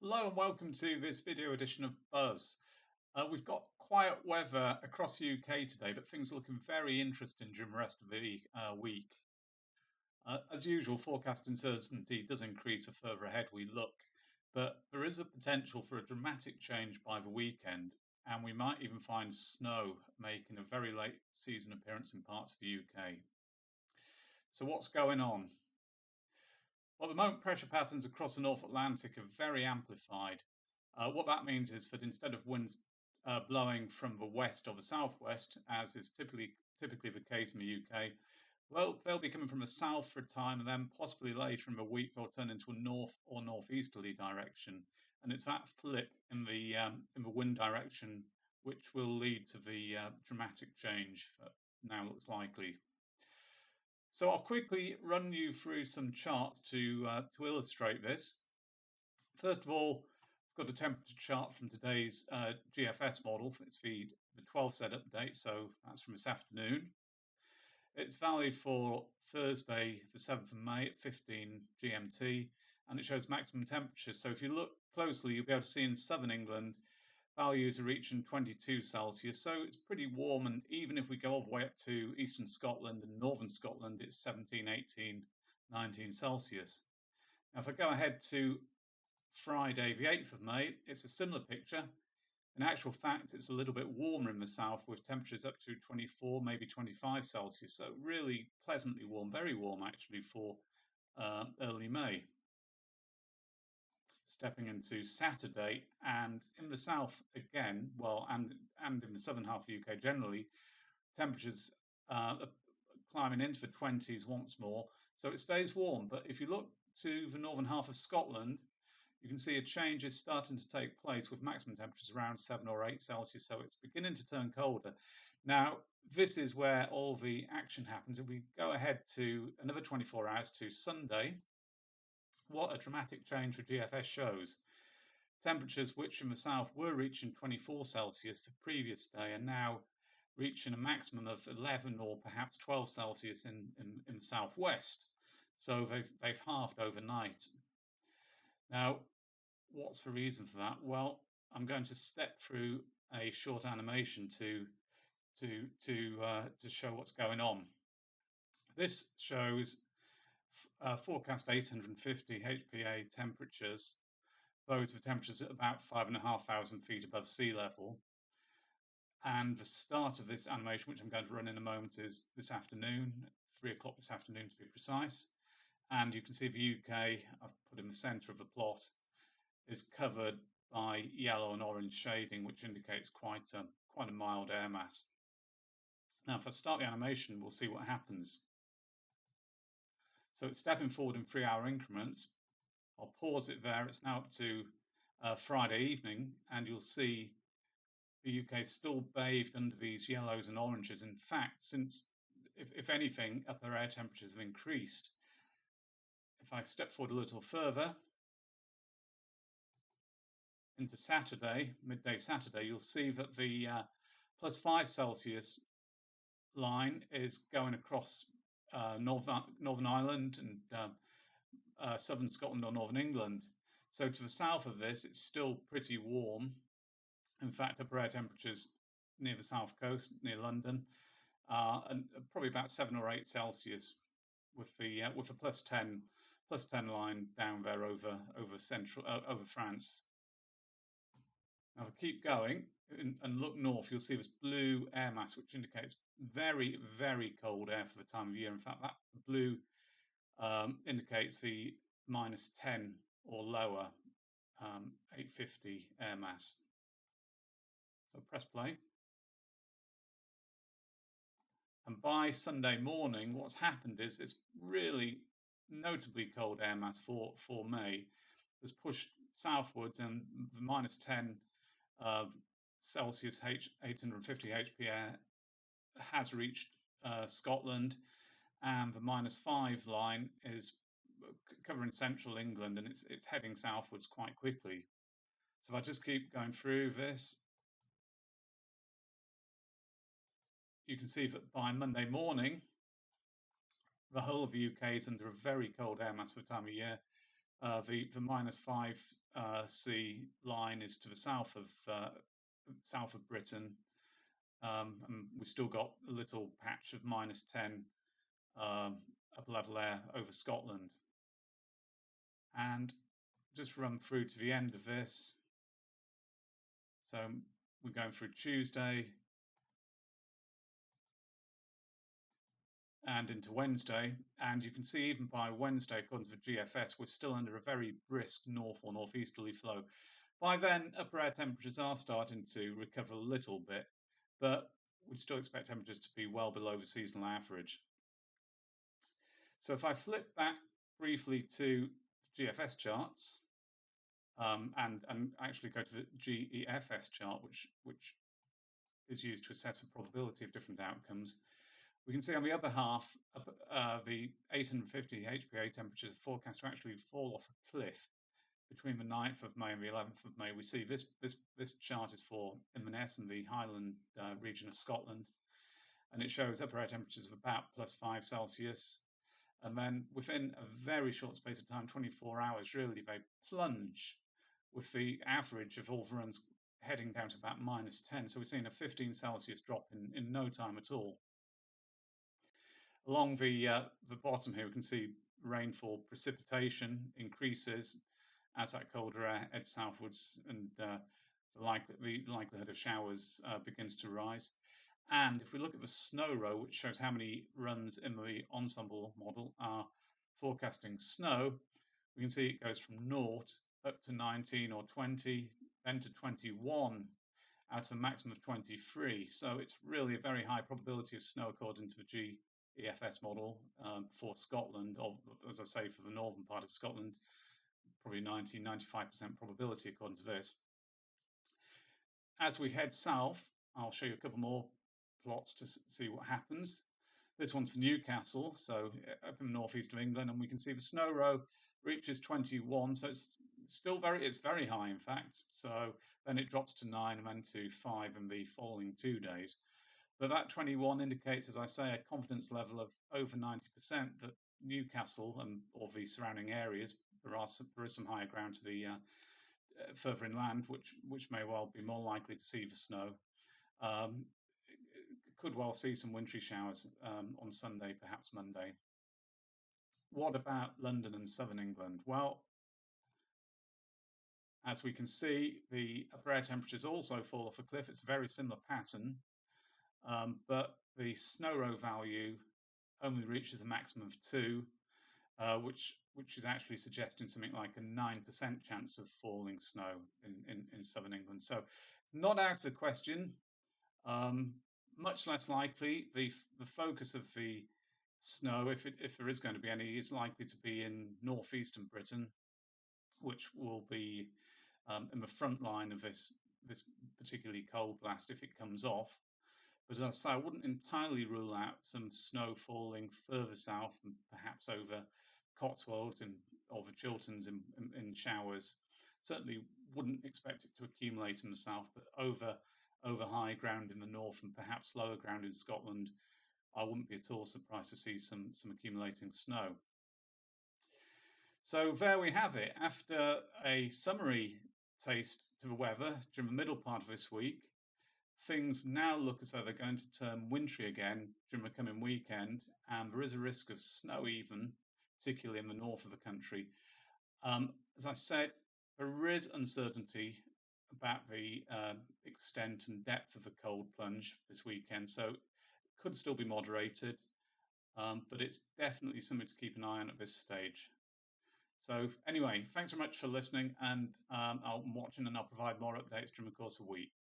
Hello and welcome to this video edition of Buzz. We've got quiet weather across the UK today, but things are looking very interesting during the rest of the week. As usual, forecast uncertainty does increase the further ahead we look, but there is a potential for a dramatic change by the weekend, and we might even find snow making a very late season appearance in parts of the UK. So what's going on? Well, at the moment, pressure patterns across the North Atlantic are very amplified. What that means is that instead of winds blowing from the west or the southwest, as is typically the case in the UK, well, they'll be coming from the south for a time, and then possibly later in the week they'll turn into a north or northeasterly direction. And it's that flip in the wind direction which will lead to the dramatic change that now looks likely. So I'll quickly run you through some charts to illustrate this. First of all, I've got a temperature chart from today's GFS model. It's the 12 set update, so that's from this afternoon. It's valid for Thursday, the 7th of May at 15 GMT, and it shows maximum temperatures. So if you look closely, you'll be able to see in southern England, values are reaching 22 Celsius, so it's pretty warm. And even if we go all the way up to eastern Scotland and northern Scotland, it's 17, 18, 19 Celsius. Now, if I go ahead to Friday, the 8th of May, it's a similar picture. In actual fact, it's a little bit warmer in the south with temperatures up to 24, maybe 25 Celsius. So really pleasantly warm, very warm actually for early May. Stepping into Saturday, and in the south again, well, and in the southern half of the UK generally, temperatures are climbing into the 20s once more. So it stays warm, but if you look to the northern half of Scotland, you can see a change is starting to take place with maximum temperatures around 7 or 8 Celsius, so it's beginning to turn colder. Now, this is where all the action happens. If we go ahead to another 24 hours to Sunday, what a dramatic change the GFS shows. Temperatures which in the south were reaching 24 Celsius the previous day are now reaching a maximum of 11 or perhaps 12 Celsius in the southwest. So they've halved overnight. Now, what's the reason for that? Well, I'm going to step through a short animation to show what's going on. This shows forecast 850 HPA temperatures. Those are temperatures at about 5,500 feet above sea level. And the start of this animation, which I'm going to run in a moment, is this afternoon, 3 o'clock this afternoon to be precise. And you can see the UK, I've put in the centre of the plot, is covered by yellow and orange shading, which indicates quite a mild air mass. Now, if I start the animation, we'll see what happens. So it's stepping forward in 3-hour increments. I'll pause it there. It's now up to Friday evening, and you'll see the UK is still bathed under these yellows and oranges. In fact, since, if anything, upper air temperatures have increased. If I step forward a little further, into Saturday, midday Saturday, you'll see that the +5 Celsius line is going across Northern Ireland and southern Scotland or northern England. So to the south of this, it's still pretty warm. In fact, upper air temperatures near the south coast, near London, and probably about 7 or 8 Celsius, with the +10 line down there over France. Now, if I keep going and look north, you'll see this blue air mass, which indicates very, very cold air for the time of year. In fact, that blue indicates the -10 or lower 850 air mass. So press play. And by Sunday morning, what's happened is this really notably cold air mass for May has pushed southwards, and the -10 Celsius 850 HPA has reached Scotland, and the -5 line is covering central England, and it's heading southwards quite quickly. So if I just keep going through this, you can see that by Monday morning, the whole of the UK is under a very cold air mass for the time of year. The -5 C line is to the south of Britain, and we've still got a little patch of -10 upper level air over Scotland. And just run through to the end of this. So we're going through Tuesday and into Wednesday, and you can see even by Wednesday, according to the GFS, we're still under a very brisk north or northeasterly flow. By then, upper air temperatures are starting to recover a little bit, but we'd still expect temperatures to be well below the seasonal average. So if I flip back briefly to GFS charts, and actually go to the GEFS chart, which is used to assess the probability of different outcomes, we can see on the upper half, the 850 HPA temperatures are forecast to actually fall off a cliff between the 9th of May and the 11th of May. We see this chart is for Inverness and the Highland region of Scotland, and it shows upper air temperatures of about +5 Celsius. And then within a very short space of time, 24 hours, really, they plunge with the average of all the runs heading down to about -10. So we're seeing a 15 Celsius drop in no time at all. Along the bottom here, we can see rainfall precipitation increases as that colder air heads southwards, and the likelihood of showers begins to rise. And if we look at the snow row, which shows how many runs in the Ensemble model are forecasting snow, we can see it goes from 0 up to 19 or 20, then to 21, out of a maximum of 23. So it's really a very high probability of snow according to the GEFS model for Scotland, or as I say, for the northern part of Scotland, probably 90–95% probability according to this. As we head south, I'll show you a couple more plots to see what happens. This one's for Newcastle, so up in the northeast of England, and we can see the snow row reaches 21, so it's still very high, in fact. So then it drops to 9 and then to 5 in the following 2 days. But that 21 indicates, as I say, a confidence level of over 90% that Newcastle or the surrounding areas, there is some higher ground to the further inland, which may well be more likely to see the snow. Could well see some wintry showers on Sunday, perhaps Monday. What about London and southern England? Well, as we can see, the upper air temperatures also fall off a cliff. It's a very similar pattern, but the snow row value only reaches a maximum of 2, which is actually suggesting something like a 9% chance of falling snow in southern England. So not out of the question. Much less likely, the focus of the snow, if there is going to be any, is likely to be in northeastern Britain, which will be in the front line of this particularly cold blast if it comes off. But as I say, I wouldn't entirely rule out some snow falling further south, and perhaps over Cotswolds or the Chilterns in showers. Certainly wouldn't expect it to accumulate in the south, but over high ground in the north and perhaps lower ground in Scotland, I wouldn't be at all surprised to see some accumulating snow. So there we have it. After a summary taste to the weather during the middle part of this week, things now look as though they're going to turn wintry again during the coming weekend, and there is a risk of snow even, particularly in the north of the country. As I said, there is uncertainty about the extent and depth of the cold plunge this weekend, so it could still be moderated, but it's definitely something to keep an eye on at this stage. So anyway, thanks very much for listening, and I'm watching, and I'll provide more updates during the course of the week.